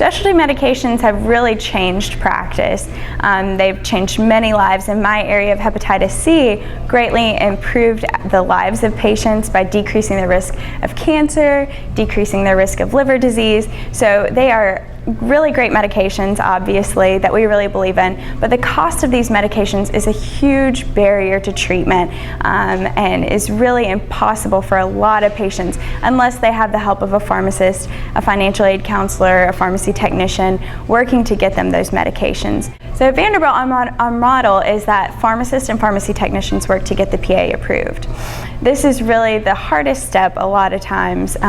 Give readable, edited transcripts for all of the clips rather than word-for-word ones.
Specialty medications have really changed practice. They've changed many lives. In my area of hepatitis C, greatly improved the lives of patients by decreasing the risk of cancer, decreasing their risk of liver disease. So they are really great medications, obviously, that we really believe in, but the cost of these medications is a huge barrier to treatment and is really impossible for a lot of patients unless they have the help of a pharmacist, a financial aid counselor, a pharmacy technician working to get them those medications. So at Vanderbilt, our model is that pharmacists and pharmacy technicians work to get the PA approved. This is really the hardest step a lot of times.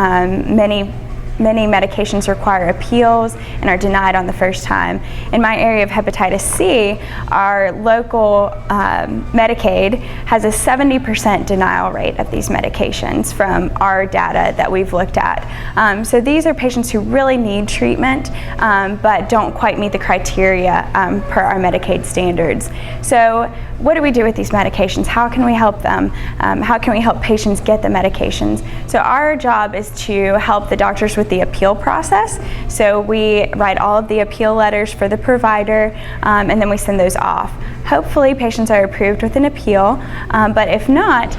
Many medications require appeals and are denied on the first time. In my area of hepatitis C, our local Medicaid has a 70% denial rate of these medications from our data that we've looked at. So these are patients who really need treatment but don't quite meet the criteria per our Medicaid standards. So what do we do with these medications? How can we help them? How can we help patients get the medications? So our job is to help the doctors with the appeal process. So we write all of the appeal letters for the provider and then we send those off. Hopefully patients are approved with an appeal, but if not,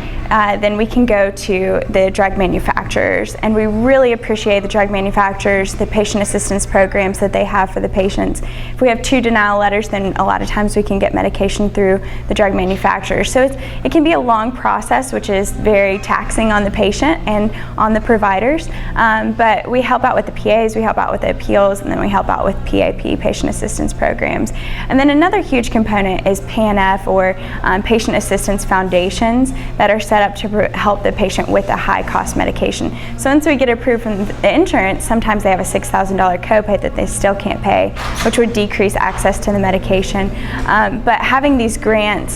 then we can go to the drug manufacturers, and we really appreciate the drug manufacturers, the patient assistance programs that they have for the patients. If we have 2 denial letters, then a lot of times we can get medication through the drug manufacturers. So it can be a long process, which is very taxing on the patient and on the providers, but we help out with the PAs, we help out with the appeals, and then we help out with PAP, patient assistance programs. And then another huge component is PANF, or patient assistance foundations, that are set up to help the patient with a high-cost medication. So once we get approved from the insurance, sometimes they have a $6,000 copay that they still can't pay, which would decrease access to the medication. But having these grants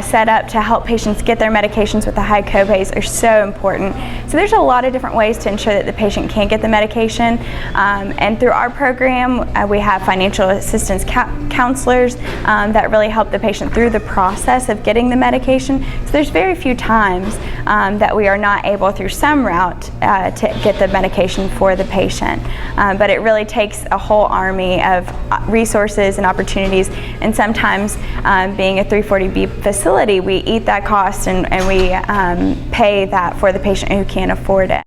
set up to help patients get their medications with the high copays are so important. So there's a lot of different ways to ensure that the patient can get the medication. And through our program, we have financial assistance counselors that really help the patient through the process of getting the medication. So there's very few times that we are not able, through some route, to get the medication for the patient. But it really takes a whole army of resources and opportunities, and sometimes being a 340B facility, we eat that cost and we pay that for the patient who can't afford it.